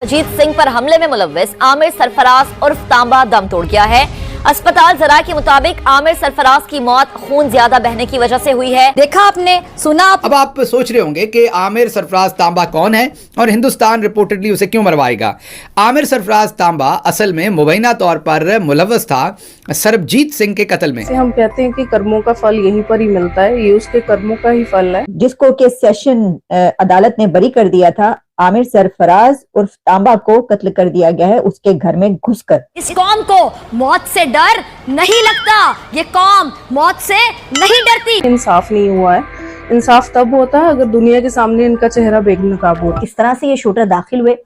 अजीत सिंह पर हमले में मुलव्विस आमिर सरफराज उर्फ तांबा दम तोड़ गया है। अस्पताल जरा के मुताबिक आमिर सरफराज की मौत खून ज्यादा बहने की वजह से हुई है। देखा आपने, सुना अब आप सोच रहे होंगे कि आमिर सरफराज तांबा कौन है और हिंदुस्तान रिपोर्टेडली उसे क्यों मरवाएगा। आमिर सरफराज तांबा असल में मुबैना तौर पर मुलव्वस था सरबजीत सिंह के कत्ल में। हम कहते हैं कि कर्मों का फल यहीं पर ही मिलता है, ये उसके कर्मों का ही फल है। जिसको कि सेशन अदालत ने बरी कर दिया था, आमिर सरफराज उर्फ तांबा को कत्ल कर दिया गया है उसके घर में घुसकर। इस कौम को मौत से डर नहीं लगता, ये कौम मौत से नहीं डरती। इंसाफ नहीं हुआ है। इंसाफ तब होता है अगर दुनिया के सामने इनका चेहरा बेनकाब हो। इस तरह से ये शूटर दाखिल हुए,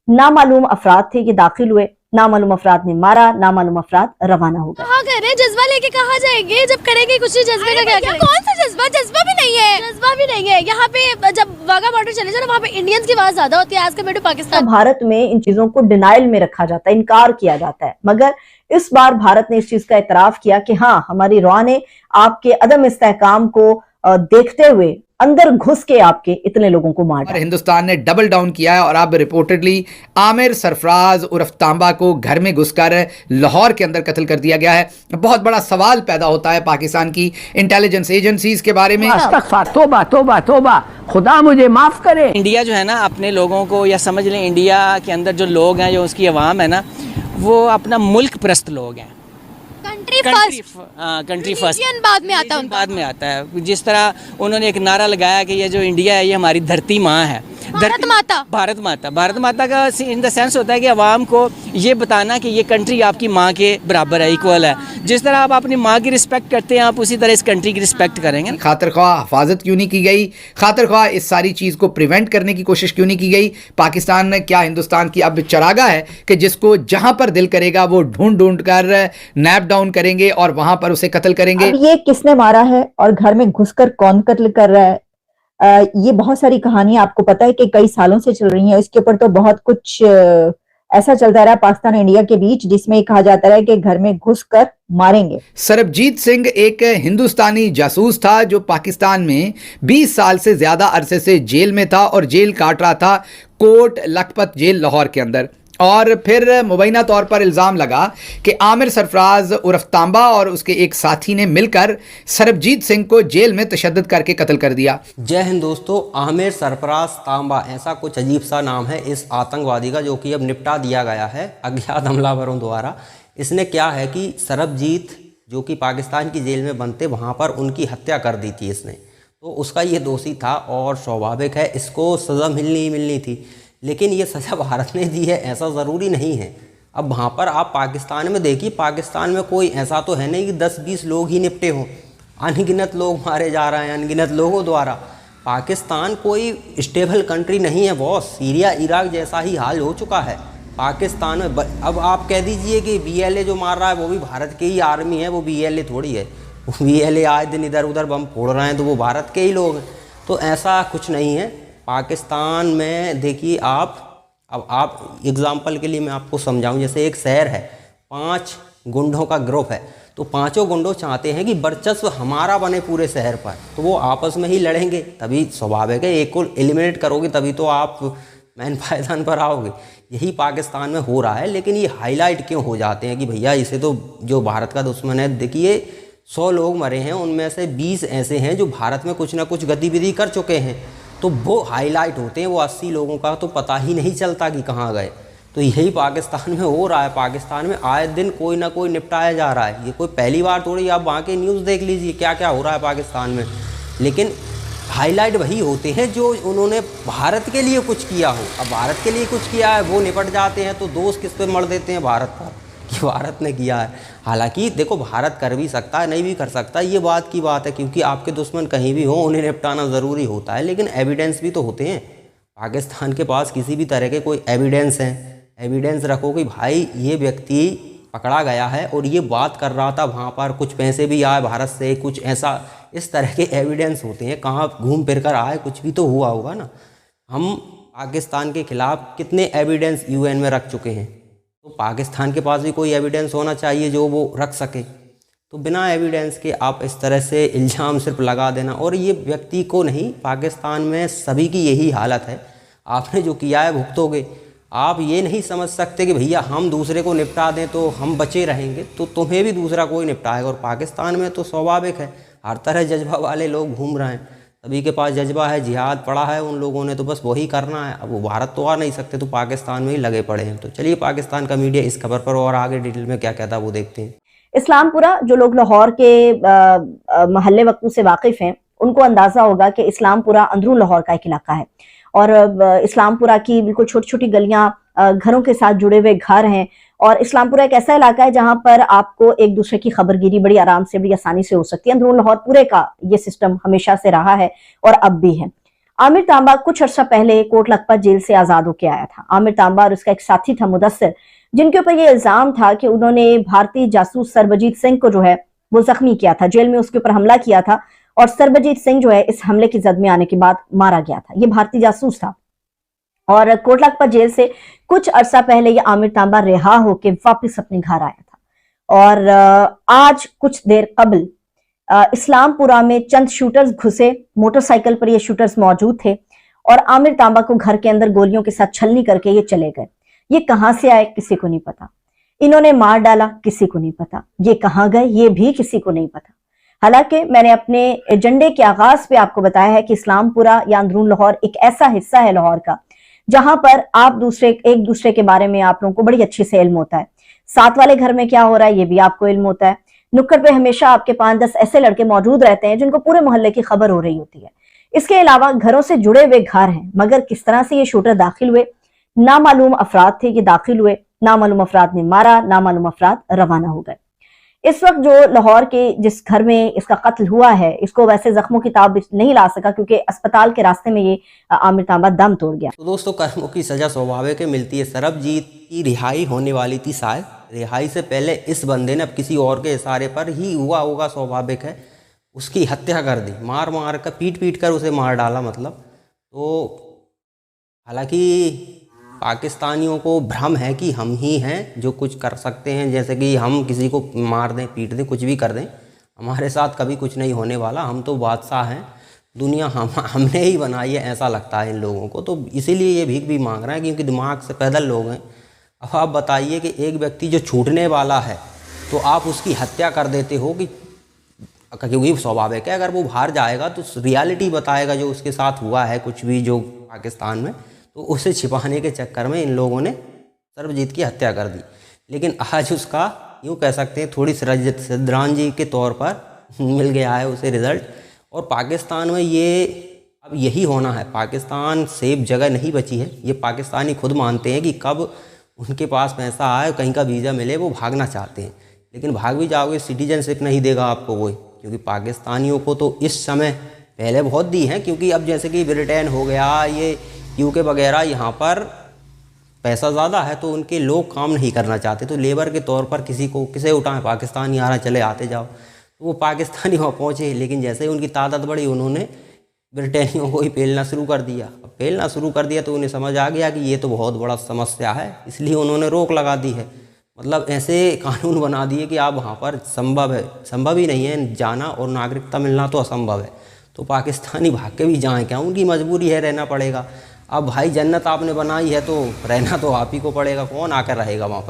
नामालूम अफराद थे, ये दाखिल हुए, नामालूम अफराद ने मारा, नामालूम अफराद रवाना हो गए। कहाँ करे जज्बा लेके कहाँ जाएंगे जब करेंगे कुछ जज्बे का क्या करेंगे? कौन सा जज्बा? जज्बा भी नहीं है, जज्बा भी नहीं है। यहाँ पे जब वाघा बॉर्डर चले जाओ ना, वहाँ पे इंडियंस की आवाज ज्यादा होती है as compare to Pakistan. Bharat में इन चीजों को डिनाइल में रखा जाता है, इनकार किया जाता है, मगर इस बार भारत ने इस चीज का इतराफ किया कि हाँ, हमारी रॉ ने आपके अदम इस्तेहकाम को देखते हुए अंदर घुस के आपके इतने लोगों को मार डाला। हिंदुस्तान ने डबल डाउन किया है और अब रिपोर्टेडली आमिर सरफराज उर्फ तांबा को घर में घुसकर लाहौर के अंदर कत्ल कर दिया गया है। बहुत बड़ा सवाल पैदा होता है पाकिस्तान की इंटेलिजेंस एजेंसीज के बारे में। तोबा तोबा तोबा, खुदा मुझे माफ करे। इंडिया जो है ना, अपने लोगों को, या समझ लें इंडिया के अंदर जो लोग हैं, जो उसकी आवाम है ना, वो अपना मुल्क परस्त लोग हैं। कंट्री फर्स्ट बाद में आता है, बाद में आता है। जिस तरह उन्होंने एक नारा लगाया कि ये जो इंडिया है ये हमारी धरती माँ है, भारत माता। भारत माता का इन द सेंस होता है कि आवाम को ये बताना कि ये कंट्री आपकी माँ के बराबर है, इक्वल है। जिस तरह आप अपनी माँ की रिस्पेक्ट करते हैं, आप उसी तरह इस कंट्री की रिस्पेक्ट करेंगे। खातिर ख्वाह हिफाजत क्यों नहीं की गई? खातिर ख्वाह इस सारी चीज़ को प्रिवेंट करने की कोशिश क्यों नहीं की गई? पाकिस्तान ने क्या हिंदुस्तान की अब चरागा है कि जिसको जहां पर दिल करेगा वो ढूंढ ढूंढ कर नैप डाउन करेंगे और वहां पर उसे कत्ल करेंगे। अब ये किसने मारा है और घर में घुसकर कौन कत्ल कर रहा है, ये बहुत सारी कहानियां आपको पता है कि कई सालों से चल रही हैं। इसके ऊपर तो बहुत कुछ ऐसा चलता रहा पाकिस्तान और इंडिया के बीच, जिसमें कहा जाता रहा कि घर में घुसकर मारेंगे। सरबजीत सिंह एक हिंदुस्तानी जासूस था जो पाकिस्तान में 20 साल से ज्यादा अरसे से जेल में था और जेल काट रहा था कोट लखपत जेल लाहौर के अंदर। और फिर मुबैना तौर पर इल्ज़ाम लगा कि आमिर सरफराज उर्फ तांबा और उसके एक साथी ने मिलकर सरबजीत सिंह को जेल में तशद्दुद करके कत्ल कर दिया। जय हिंद दोस्तों, आमिर सरफराज तांबा ऐसा कुछ अजीब सा नाम है इस आतंकवादी का, जो कि अब निपटा दिया गया है अज्ञात हमलावरों द्वारा। इसने क्या है कि सरबजीत जो कि पाकिस्तान की जेल में बनते, वहाँ पर उनकी हत्या कर दी थी इसने, तो उसका ये दोषी था और स्वाभाविक है इसको सज़ा मिलनी ही मिलनी थी। लेकिन ये सज़ा भारत ने दी है ऐसा ज़रूरी नहीं है। अब वहाँ पर आप पाकिस्तान में देखिए, पाकिस्तान में कोई ऐसा तो है नहीं कि 10-20 लोग ही निपटे हों, अनगिनत लोग मारे जा रहे हैं अनगिनत लोगों द्वारा। पाकिस्तान कोई स्टेबल कंट्री नहीं है बॉस, सीरिया इराक जैसा ही हाल हो चुका है पाकिस्तान में। अब आप कह दीजिए कि BLA जो मार रहा है वो भी भारत के ही आर्मी है, वो BLA थोड़ी है। BLA आए दिन इधर उधर बम फोड़ रहे हैं तो वो भारत के ही लोग हैं, तो ऐसा कुछ नहीं है पाकिस्तान में। देखिए अब आप एग्जाम्पल के लिए मैं आपको समझाऊं, जैसे एक शहर है, 5 गुंडों का ग्रुप है, तो पांचों गुंडों चाहते हैं कि वर्चस्व हमारा बने पूरे शहर पर, तो वो आपस में ही लड़ेंगे, तभी स्वाभाविक है एक को एलिमिनेट करोगे तभी तो आप मैन पायदान पर आओगे। यही पाकिस्तान में हो रहा है। लेकिन ये हाईलाइट क्यों हो जाते हैं कि भैया इसे तो जो भारत का दुश्मन है, देखिए 100 लोग मरे हैं, उनमें से 20 ऐसे हैं जो भारत में कुछ ना कुछ गतिविधि कर चुके हैं, तो वो हाईलाइट होते हैं। वो 80 लोगों का तो पता ही नहीं चलता कि कहाँ गए। तो यही पाकिस्तान में हो रहा है। पाकिस्तान में आए दिन कोई ना कोई निपटाया जा रहा है। ये कोई पहली बार थोड़ी, आप वहाँ के न्यूज़ देख लीजिए क्या क्या हो रहा है पाकिस्तान में। लेकिन हाईलाइट वही होते हैं जो उन्होंने भारत के लिए कुछ किया हो। अब भारत के लिए कुछ किया है वो निपट जाते हैं, तो दोष किस पे मर देते हैं? भारत पर, कि भारत ने किया है। हालांकि देखो, भारत कर भी सकता है, नहीं भी कर सकता, ये बात की बात है, क्योंकि आपके दुश्मन कहीं भी हो उन्हें निपटाना ज़रूरी होता है। लेकिन एविडेंस भी तो होते हैं। पाकिस्तान के पास किसी भी तरह के कोई एविडेंस हैं, एविडेंस रखो कि भाई ये व्यक्ति पकड़ा गया है और ये बात कर रहा था वहाँ पर, कुछ पैसे भी आए भारत से, कुछ ऐसा, इस तरह के एविडेंस होते हैं। कहाँ घूम फिर कर आए, कुछ भी तो हुआ होगा ना। हम पाकिस्तान के खिलाफ कितने एविडेंस UN में रख चुके हैं, तो पाकिस्तान के पास भी कोई एविडेंस होना चाहिए जो वो रख सके। तो बिना एविडेंस के आप इस तरह से इल्ज़ाम सिर्फ लगा देना, और ये व्यक्ति को नहीं, पाकिस्तान में सभी की यही हालत है। आपने जो किया है भुगतोगे। आप ये नहीं समझ सकते कि भैया हम दूसरे को निपटा दें तो हम बचे रहेंगे, तो तुम्हें भी दूसरा कोई निपटाएगा। और पाकिस्तान में तो स्वाभाविक है, हर तरह जज्बा वाले लोग घूम रहे हैं, सभी के पास जज्बा है, जिहाद पड़ा है उन लोगों ने, तो बस वही करना है। अब वो भारत तो आ नहीं सकते, तो पाकिस्तान में ही लगे पड़े हैं। तो चलिए पाकिस्तान का मीडिया इस खबर पर और आगे डिटेल में क्या कहता है वो देखते हैं। इस्लामपुरा, जो लोग लाहौर के महल्ले वक्तों से वाकिफ हैं उनको अंदाजा होगा कि इस्लामपुरा अंदरून लाहौर का एक इलाका है और इस्लामपुरा की बिल्कुल छोटी छोटी गलियां, घरों के साथ जुड़े हुए घर हैं। और इस्लामपुरा एक ऐसा इलाका है जहां पर आपको एक दूसरे की खबरगिरी बड़ी आराम से, बड़ी आसानी से हो सकती है। अंदरून लाहौर पूरे का ये सिस्टम हमेशा से रहा है और अब भी है। आमिर तांबा कुछ अर्सा पहले कोट लखपत जेल से आजाद होकर आया था। आमिर तांबा और उसका एक साथी था मुदस्सिर, जिनके ऊपर ये इल्जाम था कि उन्होंने भारतीय जासूस सरबजीत सिंह को जो है वो जख्मी किया था, जेल में उसके ऊपर हमला किया था और सरबजीत सिंह जो है इस हमले की जद में आने के बाद मारा गया था। ये भारतीय जासूस था और कोट लखपत जेल से कुछ अरसा पहले ये आमिर तांबा रिहा होकर वापस अपने घर आया था। और आज कुछ देर कबल इस्लामपुरा में चंद शूटर्स घुसे, मोटरसाइकिल पर ये शूटर्स मौजूद थे और आमिर तांबा को घर के अंदर गोलियों के साथ छलनी करके ये चले गए। ये कहां से आए किसी को नहीं पता, इन्होंने मार डाला किसी को नहीं पता, ये कहां गए ये भी किसी को नहीं पता। हालांकि मैंने अपने एजेंडे के आगाज पे आपको बताया है कि इस्लामपुरा या अंदरून लाहौर एक ऐसा हिस्सा है लाहौर का जहां पर आप एक दूसरे के बारे में आप लोगों को बड़ी अच्छे से इल्म होता है। साथ वाले घर में क्या हो रहा है ये भी आपको इल्म होता है। नुक्कड़ पे हमेशा आपके 5-10 ऐसे लड़के मौजूद रहते हैं जिनको पूरे मोहल्ले की खबर हो रही होती है। इसके अलावा घरों से जुड़े हुए घर हैं, मगर किस तरह से ये शूटर दाखिल हुए, नामालूम अफराद थे, ये दाखिल हुए, नामालूम अफराद ने मारा, नामालूम अफराद रवाना हो गए। इस वक्त जो लाहौर के जिस घर में इसका कत्ल हुआ है, इसको वैसे जख्मों की ताब नहीं ला सका क्योंकि अस्पताल के रास्ते में ये आमिर तांबा दम तोड़ गया। तो दोस्तों, कर्मों की सजा स्वाभाविक है, मिलती है। सरबजीत की रिहाई होने वाली थी, शायद रिहाई से पहले इस बंदे ने अब किसी और के इशारे पर ही हुआ होगा, स्वाभाविक है, उसकी हत्या कर दी, मार मार कर पीट कर उसे मार डाला। मतलब तो हालांकि पाकिस्तानियों को भ्रम है कि हम ही हैं जो कुछ कर सकते हैं, जैसे कि हम किसी को मार दें, पीट दें, कुछ भी कर दें, हमारे साथ कभी कुछ नहीं होने वाला, हम तो बादशाह हैं, दुनिया हमने ही बनाई है, ऐसा लगता है इन लोगों को। तो इसीलिए ये भीख भी मांग रहे हैं क्योंकि दिमाग से पैदल लोग हैं। अब आप बताइए कि एक व्यक्ति जो छूटने वाला है तो आप उसकी हत्या कर देते हो कि क्योंकि स्वाभाविक है अगर वो बाहर जाएगा तो रियलिटी बताएगा जो उसके साथ हुआ है कुछ भी जो पाकिस्तान में, तो उसे छिपाने के चक्कर में इन लोगों ने सरबजीत की हत्या कर दी। लेकिन आज उसका यूँ कह सकते हैं थोड़ी श्रद्धांजलि के तौर पर मिल गया है उसे रिज़ल्ट। और पाकिस्तान में ये अब यही होना है, पाकिस्तान सेफ जगह नहीं बची है। ये पाकिस्तानी खुद मानते हैं कि कब उनके पास पैसा आए, कहीं का वीज़ा मिले, वो भागना चाहते हैं। लेकिन भाग भी जाओगे, सिटीजनशिप नहीं देगा आपको कोई, क्योंकि पाकिस्तानियों को तो इस समय पहले बहुत दी है, क्योंकि अब जैसे कि ब्रिटेन हो गया, ये यूके वगैरह, यहाँ पर पैसा ज़्यादा है तो उनके लोग काम नहीं करना चाहते, तो लेबर के तौर पर किसे उठाएं, पाकिस्तानी आ रहा, चले आते जाओ, तो वो पाकिस्तानी वहाँ पहुँचे। लेकिन जैसे ही उनकी तादाद बढ़ी, उन्होंने ब्रिटेनियों को ही पेलना शुरू कर दिया। अब पेलना शुरू कर दिया तो उन्हें समझ आ गया कि ये तो बहुत बड़ा समस्या है, इसलिए उन्होंने रोक लगा दी है। मतलब ऐसे कानून बना दिए कि आप वहाँ पर संभव ही नहीं है जाना, और नागरिकता मिलना तो असंभव है। तो पाकिस्तानी भाग के भी जाएँ क्या, उनकी मजबूरी है, रहना पड़ेगा। अब भाई जन्नत आपने बनाई है तो रहना तो आप ही को पड़ेगा, कौन आकर रहेगा वहाँ पर।